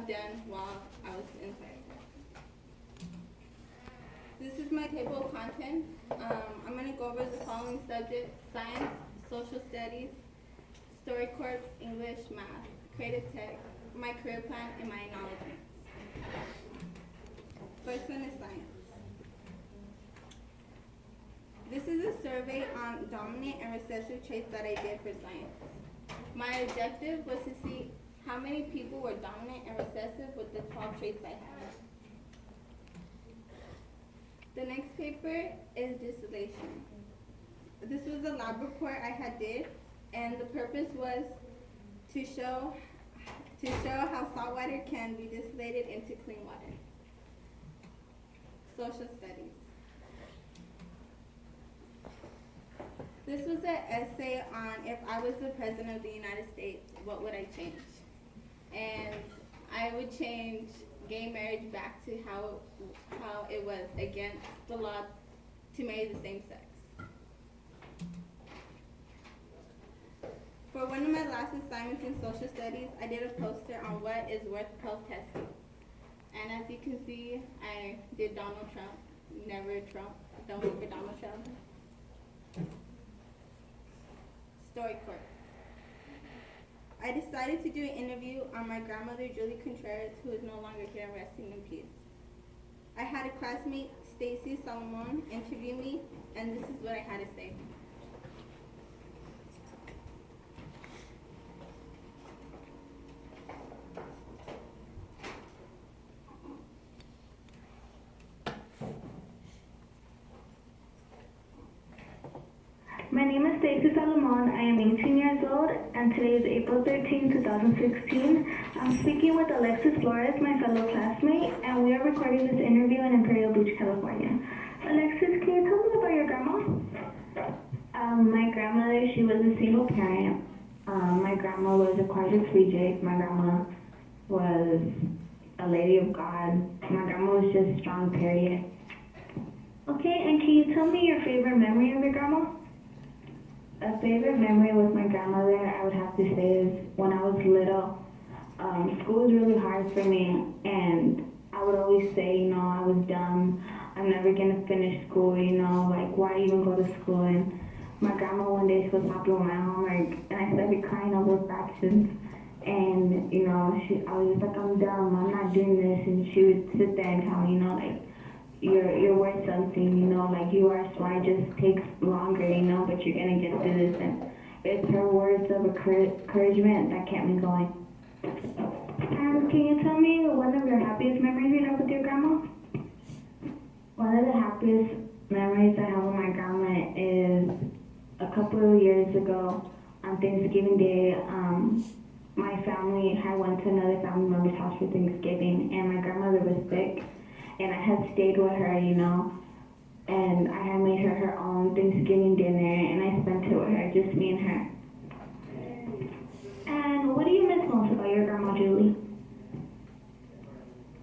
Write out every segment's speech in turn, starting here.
have done while I was inside. This is my table of contents. I'm going to go over the following subjects: science, social studies, story corps, English, math, creative tech, my career plan, and my acknowledgements. First one is science. This is a survey on dominant and recessive traits that I did for science. My objective was to see how many people were dominant and recessive with the 12 traits I had. The next paper is distillation. This was a lab report I had did, and the purpose was to show how salt water can be distillated into clean water. Social studies. This was an essay on if I was the president of the United States, what would I change? And I would change gay marriage back to how it was against the law to marry the same sex. For one of my last assignments in social studies, I did a poster on what is worth protesting. And as you can see, I did Donald Trump, never Trump, don't vote for Donald Trump. Story court. I decided to do an interview on my grandmother, Julie Contreras, who is no longer here, resting in peace. I had a classmate, Stacy Solomon, interview me, and this is what I had to say. My name is Stacy Salomon. I am 18 years old, and today is April 13, 2016. I'm speaking with Alexis Florez, my fellow classmate, and we are recording this interview in Imperial Beach, California. Alexis, can you tell me about your grandma? My grandmother, she was a single parent. My grandma was a quadriplegic. My grandma was a lady of God. My grandma was just strong, period. Okay, and can you tell me your favorite memory of your grandma? A favorite memory with my grandmother, I would have to say, is when I was little. School was really hard for me, and I would always say, I was dumb. I'm never going to finish school, like, why even go to school? And my grandma one day, she was helping with my homework, and I started crying over fractions. And, I was just like, I'm dumb, I'm not doing this. And she would sit there and tell me, like, you're worth something, like you are smart, just takes longer, but you're gonna get through this. And it's her words of encouragement that kept me going. And can you tell me one of your happiest memories you have with your grandma? One of the happiest memories I have with my grandma is a couple of years ago on Thanksgiving Day. My family had went to another family member's house for Thanksgiving, and my grandmother was sick. And I had stayed with her, and I had made her own Thanksgiving dinner, and I spent it with her, just me and her. And what do you miss most about your grandma, Julie?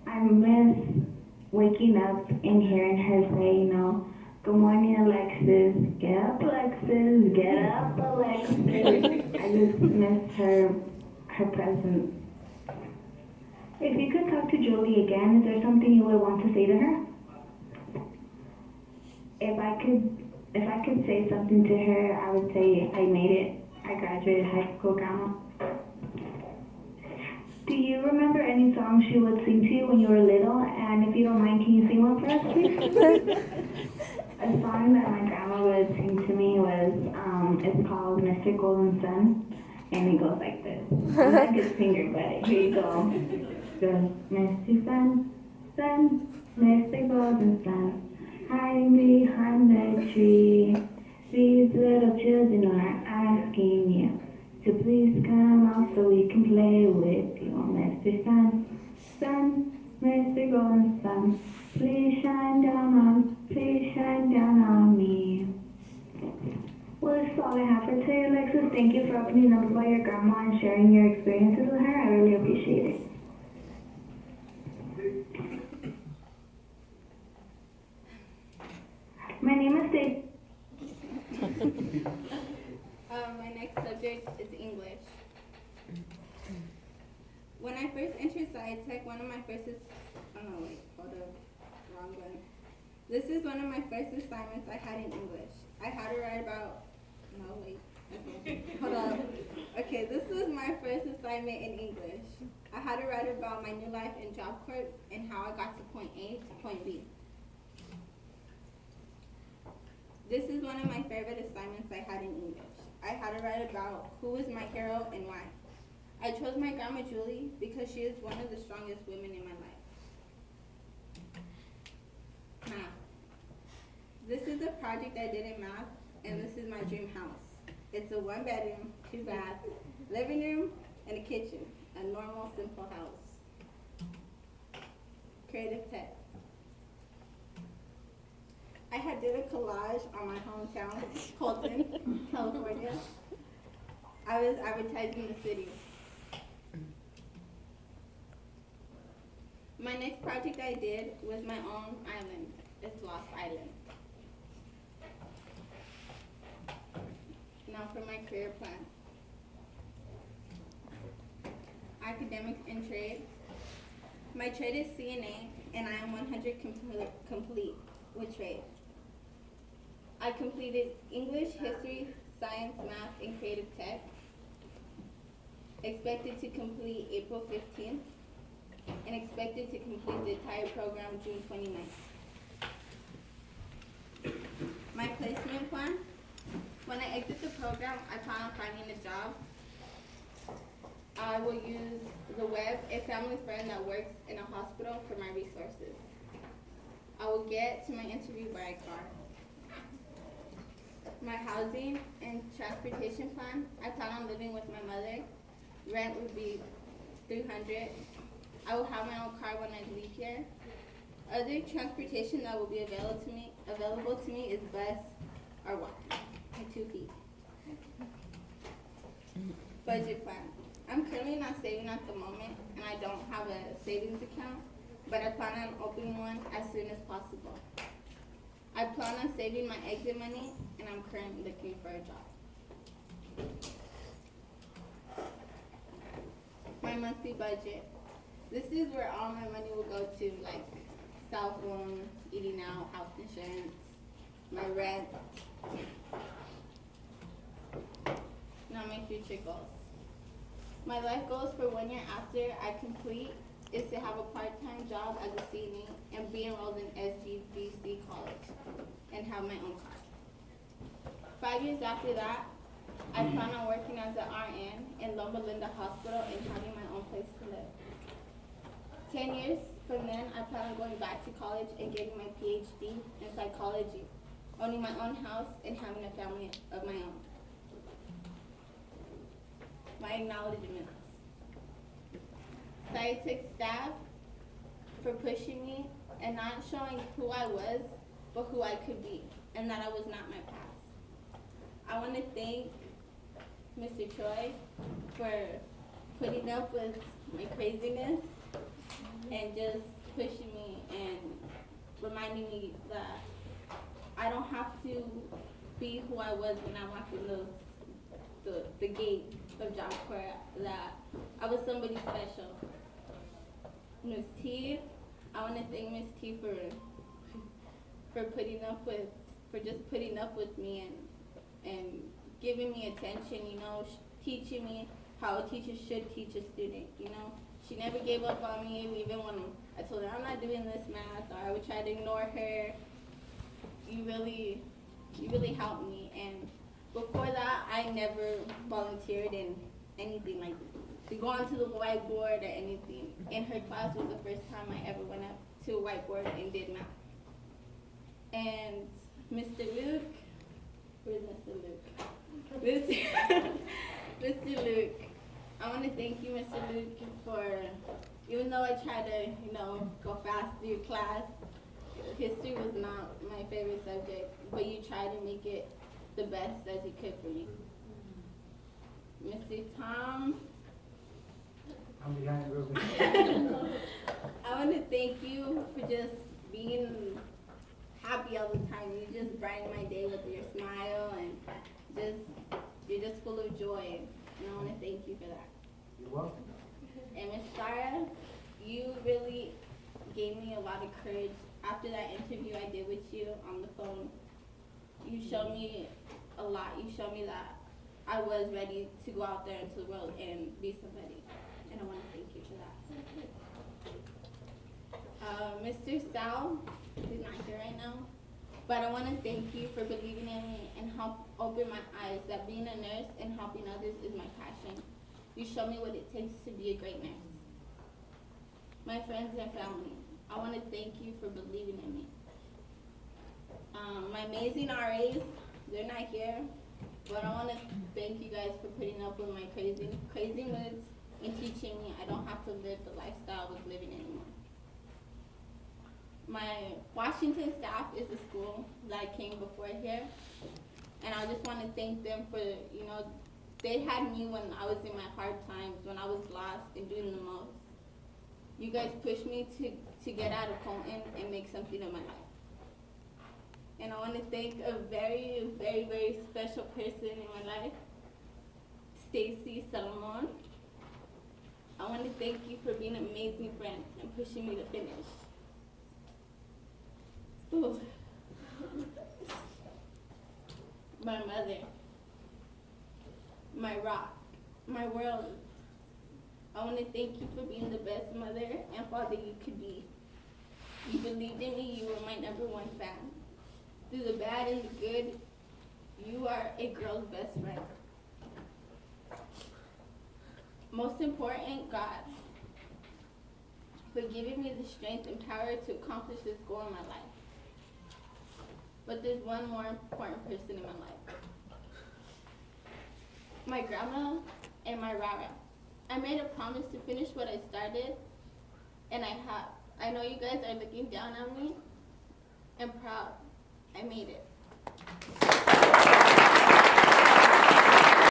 I miss waking up and hearing her say, good morning, Alexis. Get up, Alexis. Get up, Alexis. I just miss her presence. If you could talk to Julie again, is there something you would want to say to her? If I could say something to her, I would say I made it. I graduated high school, Grandma. Do you remember any songs she would sing to you when you were little? And if you don't mind, can you sing one for us, please? A song that my grandma would sing to me was, it's called Mr. Golden Sun, and it goes like this. I'm not a good singer, but here you go. Goes, Mr. Sun, Sun, Mr. Golden Sun, hiding behind the tree. These little children are asking you to please come out so we can play with you. Mr. Sun, Sun, Mr. Golden Sun, please shine down on me. Well, this is all I have for today, Alexis. Thank you for opening up about your grandma and sharing your experiences with her. I really appreciate it. My name is Dave. My next subject is English. When I first entered science, I took one of my first, oh no, wait, hold up, wrong one. This is one of my first assignments I had in English. I had to write about, no, wait, okay, hold on. Okay, this was my first assignment in English. I had to write about my new life in Job Corps and how I got to point A to point B. This is one of my favorite assignments I had in English. I had to write about who is my hero and why. I chose my grandma Julie because she is one of the strongest women in my life. Math. This is a project I did in math, and this is my dream house. It's a 1-bedroom, 2-bath, living room, and a kitchen. A normal, simple house. Creative tech. I had did a collage on my hometown, Colton, California. I was advertising the city. My next project I did was my own island. It's Lost Island. Now for my career plan. Academics and trade. My trade is CNA, and I am 100 complete with trade. I completed English, history, science, math, and creative tech. Expected to complete April 15th, and expected to complete the entire program June 29th. My placement plan. When I exit the program, I plan on finding a job. I will use the web, a family friend that works in a hospital, for my resources. I will get to my interview by car. My housing and transportation plan. I plan on living with my mother. Rent would be $300. I will have my own car when I leave here. Other transportation that will be available to me is bus or walking, my 2 feet. Budget plan. I'm currently not saving at the moment, and I don't have a savings account, but I plan on opening one as soon as possible. I plan on saving my exit money, and I'm currently looking for a job. My monthly budget. This is where all my money will go to, like cell phone, eating out, house insurance, my rent. Now my future goals. My life goals for 1 year after I complete is to have a part-time job as a CNA and be enrolled in SGBC college and have my own car. 5 years after that, I plan on working as an RN in Loma Linda Hospital and having my own place to live. 10 years from then, I plan on going back to college and getting my PhD in psychology, owning my own house and having a family of my own. My acknowledgements. Scientific staff for pushing me and not showing who I was, but who I could be, and that I was not my past. I want to thank Mr. Choi for putting up with my craziness and just pushing me and reminding me that I don't have to be who I was when I walked in the gate of Job Corps, that I was somebody special. Ms. T, I want to thank Ms. T for just putting up with me and giving me attention, you know, teaching me how a teacher should teach a student, you know. She never gave up on me, even when I told her I'm not doing this math, or I would try to ignore her. You really helped me, and before that, I never volunteered in anything like to go onto the whiteboard or anything. In her class was the first time I ever went up to a whiteboard and did math. And Mr. Luke, where's Mr. Luke? Mr. Luke, I want to thank you, Mr. Luke, for, even though I tried to, you know, go fast through class, history was not my favorite subject, but you tried to make it the best as you could for me. Mr. Tom, I'm behind real bit. I want to thank you for just being happy all the time. You just brighten my day with your smile, and you're just full of joy, and I want to thank you for that. You're welcome. And Miss Sarah, lot of courage. After that interview I did with you on the phone, you showed me a lot. You showed me that I was ready to go out there into the world and be somebody. And I want to thank you for that. Mr. Sal, he's not here right now, but I want to thank you for believing in me and help open my eyes that being a nurse and helping others is my passion. You showed me what it takes to be a great nurse. My friends and family, I want to thank you for believing in me. My amazing RAs, they're not here, but I want to thank you guys for putting up with my crazy moods and teaching me I don't have to live the lifestyle I was living anymore. My Washington staff is a school that I came before here, and I just want to thank them for, they had me when I was in my hard times, when I was lost and doing the most. You guys pushed me to get out of Colton and make something of my life. And I want to thank a very, very, very special person in my life, Stacy Salomon. I want to thank you for being an amazing friend and pushing me to finish. Ooh. My mother, my rock, my world. I want to thank you for being the best mother and father you could be. You believed in me, you were my #1 fan. Through the bad and the good, you are a girl's best friend. Most important, God, for giving me the strength and power to accomplish this goal in my life. But there's one more important person in my life. My grandma and my Rara. I made a promise to finish what I started, and I have. I know you guys are looking down on me and proud. I made it.